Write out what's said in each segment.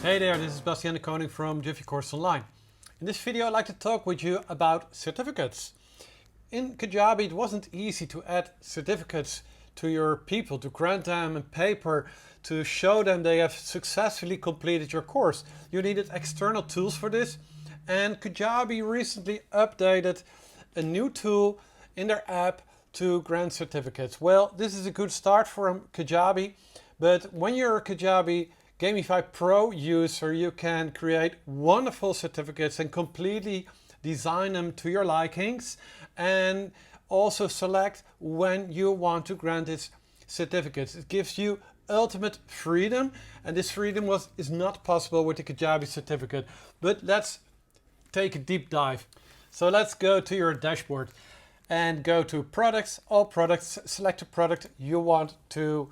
Hey there, this is Bastiaan the Koning from JiffyCoursesOnline. In this video I'd like to talk with you about certificates. In Kajabi it wasn't easy to add certificates to your people, to grant them a paper, to show them they have successfully completed your course. You needed external tools for this, and Kajabi recently updated a new tool in their app to grant certificates. Well, this is a good start from Kajabi, but when you're a Kajabi Gamify Pro user, you can create wonderful certificates and completely design them to your likings, and also select when you want to grant these certificates. It gives you ultimate freedom, and this freedom is not possible with the Kajabi certificate. But let's take a deep dive. So let's go to your dashboard and go to products, all products, select a product you want to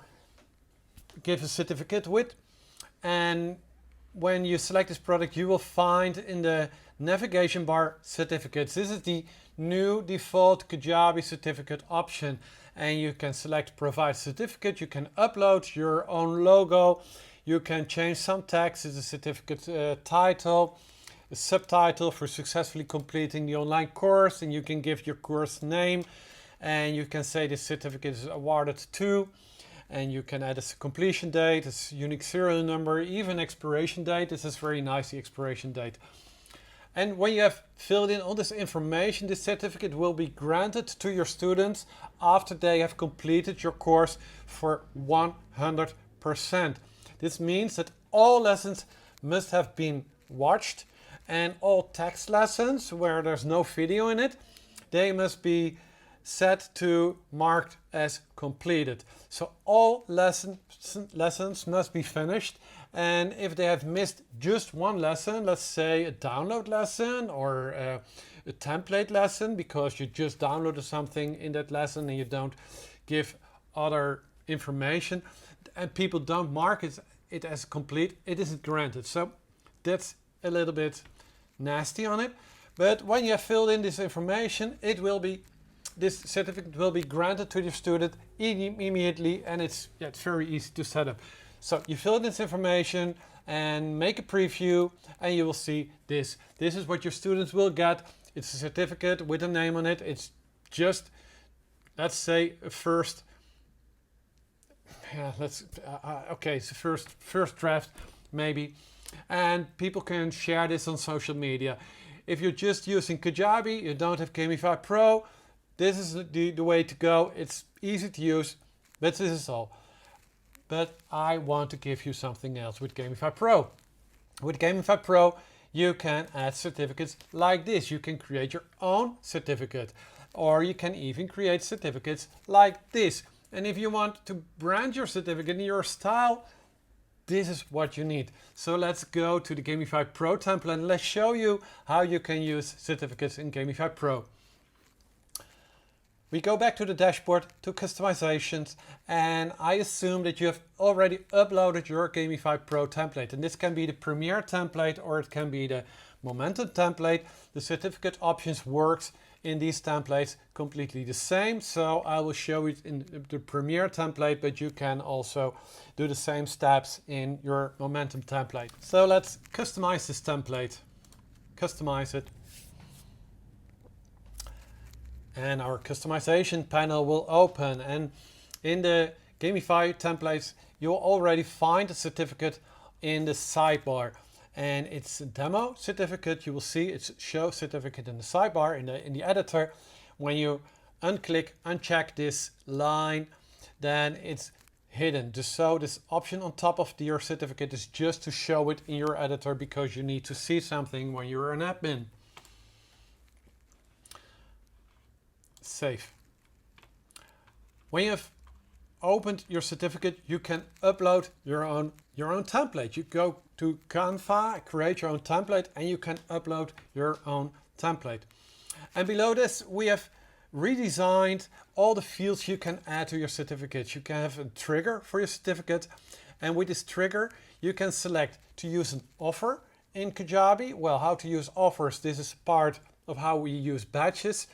give a certificate with. And when you select this product, you will find in the navigation bar certificates. This is the new default Kajabi certificate option, and you can select provide certificate. You can upload your own logo. You can change some text. It's a certificate title, a subtitle for successfully completing the online course, and you can give your course name, and you can say this certificate is awarded to. And you can add a completion date, a unique serial number, even expiration date. This is very nice, the expiration date. And when you have filled in all this information, this certificate will be granted to your students after they have completed your course for 100%. This means that all lessons must have been watched, and all text lessons where there's no video in it, they must be set to marked as completed. So all lessons must be finished, and if they have missed just one lesson, let's say a download lesson or a template lesson, because you just downloaded something in that lesson and you don't give other information, and people don't mark it as complete, it isn't granted. So that's a little bit nasty on it. But when you have filled in this information, this certificate will be granted to your student immediately, and it's very easy to set up. So you fill in this information and make a preview, and you will see this. This is what your students will get. It's a certificate with a name on it. It's just, let's say, a first. Yeah, it's the first draft maybe, and people can share this on social media. If you're just using Kajabi, you don't have Gamify Pro, this is the way to go. It's easy to use, but this is all. But I want to give you something else with Gamify Pro. With Gamify Pro, you can add certificates like this. You can create your own certificate, or you can even create certificates like this. And if you want to brand your certificate in your style, this is what you need. So let's go to the Gamify Pro template and let's show you how you can use certificates in Gamify Pro. We go back to the dashboard, to customizations, and I assume that you have already uploaded your Gamify Pro template. And this can be the Premier template, or it can be the Momentum template. The certificate options works in these templates completely the same. So I will show it in the Premier template, but you can also do the same steps in your Momentum template. So let's customize this template. Customize it. And our customization panel will open, and in the Gamify templates you'll already find a certificate in the sidebar, and it's a demo certificate. You will see it's show certificate in the sidebar in the editor. When you uncheck this line, then it's hidden. So this option on top of your certificate is just to show it in your editor, because you need to see something when you're an admin. Save. When you have opened your certificate, you can upload your own template. You go to Canva, create your own template, and you can upload your own template. And below this, we have redesigned all the fields you can add to your certificate. You can have a trigger for your certificate, and with this trigger, you can select to use an offer in Kajabi. Well, how to use offers, this is part of how we use badges.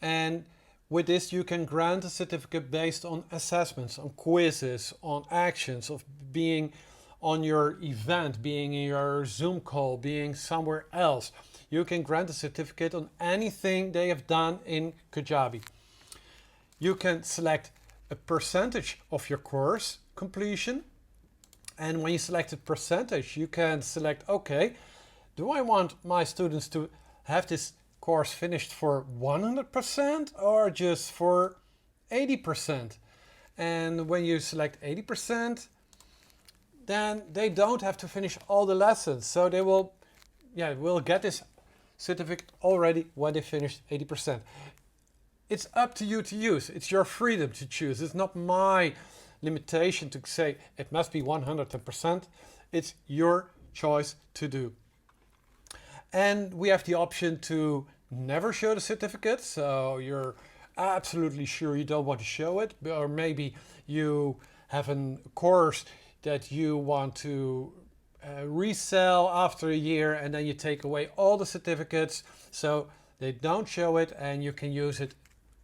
And with this you can grant a certificate based on assessments, on quizzes, on actions, of being on your event, being in your Zoom call, being somewhere else. You can grant a certificate on anything they have done in Kajabi. You can select a percentage of your course completion. And when you select a percentage, you can select, okay, do I want my students to have this course finished for 100% or just for 80%? And when you select 80%, then they don't have to finish all the lessons. So they will get this certificate already when they finish 80%. It's up to you to use. It's your freedom to choose. It's not my limitation to say it must be 100%. It's your choice to do. And we have the option to never show the certificate. So you're absolutely sure you don't want to show it, or maybe you have a course that you want to resell after a year, and then you take away all the certificates so they don't show it and you can use it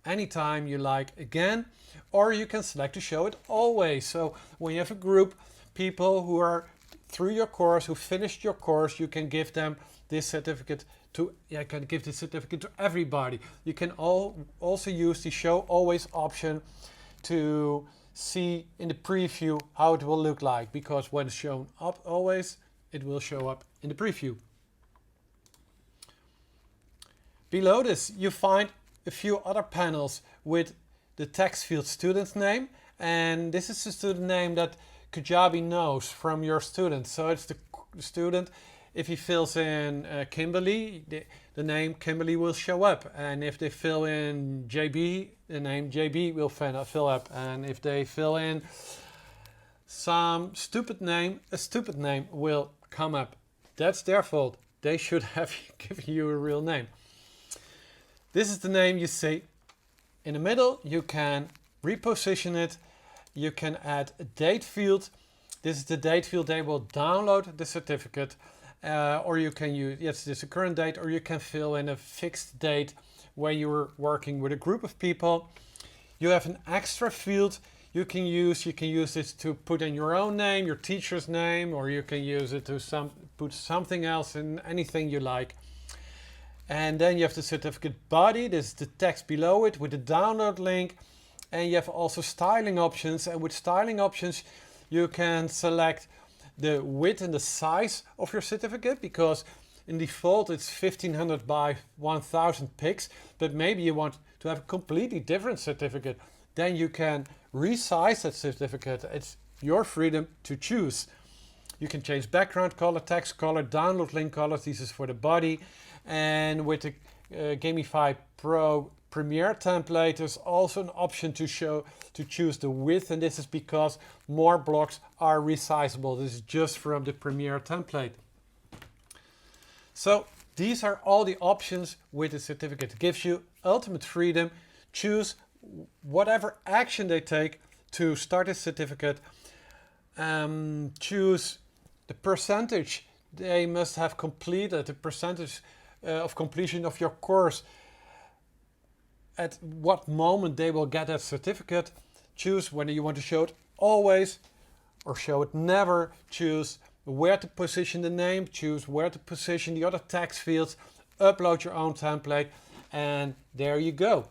anytime you like again. Or you can select to show it always. So when you have a group people who are through your course, who finished your course, you can give them this certificate to everybody. You can also use the show always option to see in the preview how it will look like, because when it's shown up always, it will show up in the preview. Below this, you find a few other panels with the text field student's name, and this is the student name that Kajabi knows from your student. So it's the student. If he fills in Kimberly, the name Kimberly will show up. And if they fill in JB, the name JB will fill up. And if they fill in some stupid name, a stupid name will come up. That's their fault. They should have given you a real name. This is the name you see. In the middle, you can reposition it. You can add a date field. This is the date field. They will download the certificate. Or you can use, yes, this is a current date, or you can fill in a fixed date when you're working with a group of people. You have an extra field you can use. You can use this to put in your own name, your teacher's name, or you can use it to put something else in, anything you like. And then you have the certificate body. This is the text below it with the download link. And you have also styling options. And with styling options, you can select the width and the size of your certificate, because in default it's 1500 by 1000 pics, but maybe you want to have a completely different certificate. Then you can resize that certificate. It's your freedom to choose. You can change background color, text color, download link colors. This is for the body. And with the Gamify Pro Premiere template, there's also an option to choose the width, and this is because more blocks are resizable. This is just from the Premiere template. So these are all the options with the certificate. It gives you ultimate freedom. Choose whatever action they take to start a certificate. Choose the percentage they must have completed, the percentage of completion of your course, at what moment they will get that certificate. Choose whether you want to show it always or show it never. Choose where to position the name, choose where to position the other text fields, upload your own template, and there you go.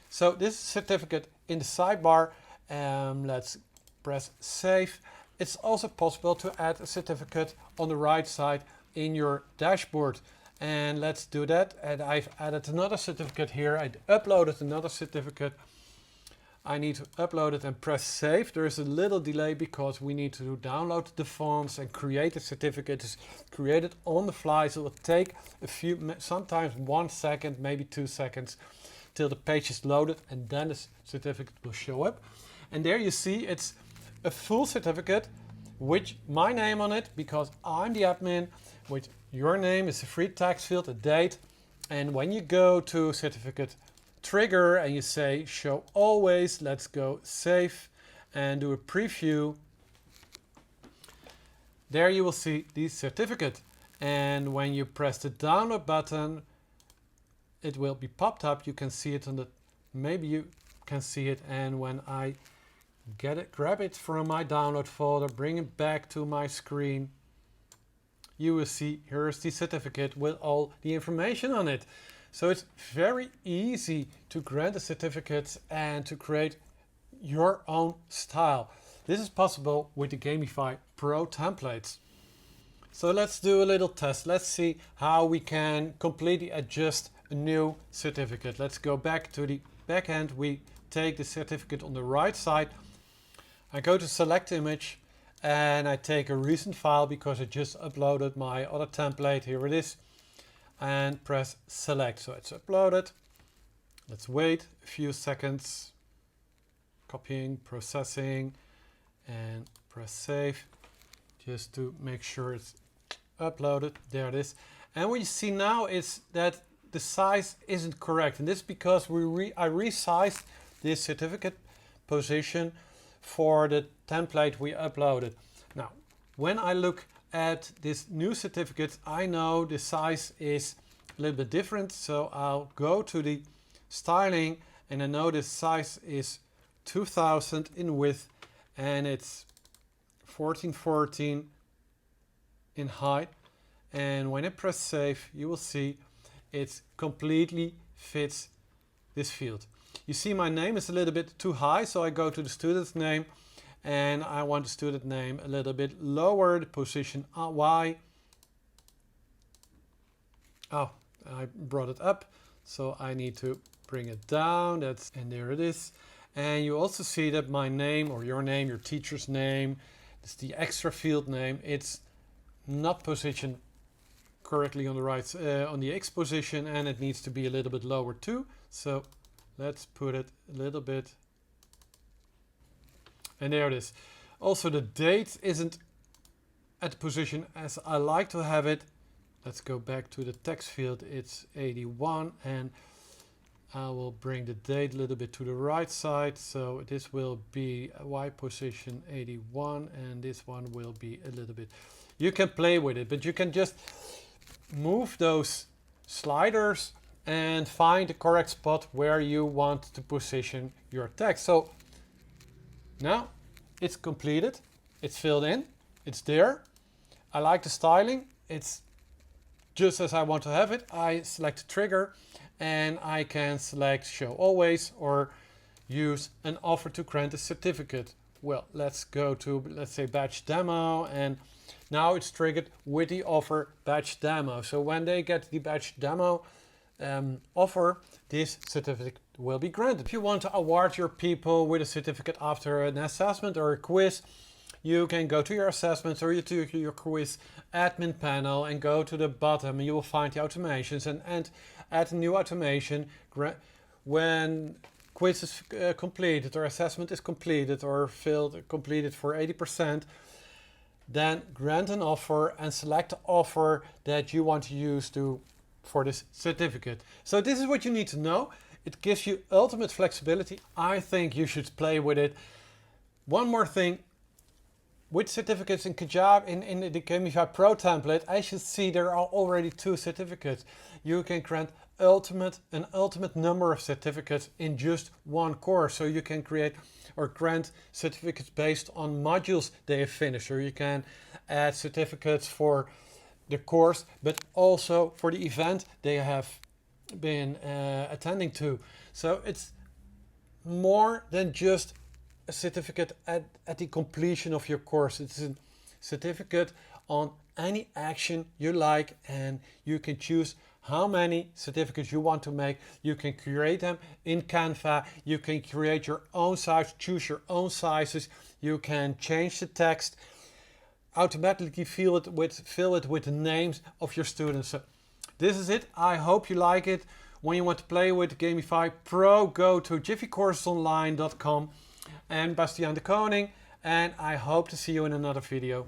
So this certificate in the sidebar, let's press save. It's also possible to add a certificate on the right side in your dashboard. And let's do that. And I've added another certificate here. I uploaded another certificate. I need to upload it and press save. There is a little delay because we need to download the fonts and create a certificate. It's created on the fly, so it will take a few, sometimes 1 second, maybe 2 seconds, till the page is loaded, and then the certificate will show up. And there you see it's a full certificate with my name on it, because I'm the admin. With your name is a free text field, a date, and when you go to certificate trigger and you say show always, let's go save and do a preview. There you will see the certificate, and when you press the download button, it will be popped up. You can see it on the, maybe you can see it, and when I grab it from my download folder, bring it back to my screen. You will see here's the certificate with all the information on it. So it's very easy to grant the certificates and to create your own style. This is possible with the Gamify Pro templates. So let's do a little test. Let's see how we can completely adjust a new certificate. Let's go back to the back end. We take the certificate on the right side. I go to select image and I take a recent file because I just uploaded my other template. Here it is. And press select. So it's uploaded. Let's wait a few seconds. Copying, processing, and press save just to make sure it's uploaded. There it is. And what you see now is that the size isn't correct, and this is because I resized this certificate position for the template we uploaded. Now, when I look at this new certificate, I know the size is a little bit different, so I'll go to the styling, and I know the size is 2000 in width, and it's 1414 in height. And when I press save, you will see it completely fits this field. You see my name is a little bit too high, so I go to the student's name and I want the student name a little bit lower, the position Y. Oh, I brought it up, so I need to bring it down. And there it is. And you also see that my name, or your name, your teacher's name, it's the extra field name. It's not positioned correctly on the right, on the X position, and it needs to be a little bit lower too. So let's put it a little bit. And there it is. Also, the date isn't at the position as I like to have it. Let's go back to the text field. It's 81, and I will bring the date a little bit to the right side. So this will be Y position 81, and this one will be a little bit. You can play with it, but you can just move those sliders and find the correct spot where you want to position your text. So now it's completed, it's filled in, it's there. I like the styling, it's just as I want to have it. I select the trigger and I can select show always or use an offer to grant a certificate. Well, let's go to, let's say, batch demo, and now it's triggered with the offer batch demo. So when they get the batch demo offer, this certificate will be granted. If you want to award your people with a certificate after an assessment or a quiz, you can go to your assessments or to your quiz admin panel and go to the bottom, and you will find the automations and add a new automation when quiz is completed or assessment is completed or completed for 80%. Then grant an offer and select the offer that you want to use for this certificate. So this is what you need to know. It gives you ultimate flexibility. I think you should play with it. One more thing. With certificates in Kajabi, in the Gamify Pro template, as you see, there are already 2 certificates. You can grant an ultimate number of certificates in just one course. So you can create or grant certificates based on modules they have finished, or you can add certificates for the course, but also for the event they have been attending to. So it's more than just a certificate at the completion of your course. It's a certificate on any action you like, and you can choose how many certificates you want to make. You can create them in Canva. You can create your own size, choose your own sizes. You can change the text, automatically fill it with the names of your students. So this is it. I hope you like it. When you want to play with Gamify Pro, go to JiffyCoursesOnline.com and Bastiaan the Koning, and I hope to see you in another video.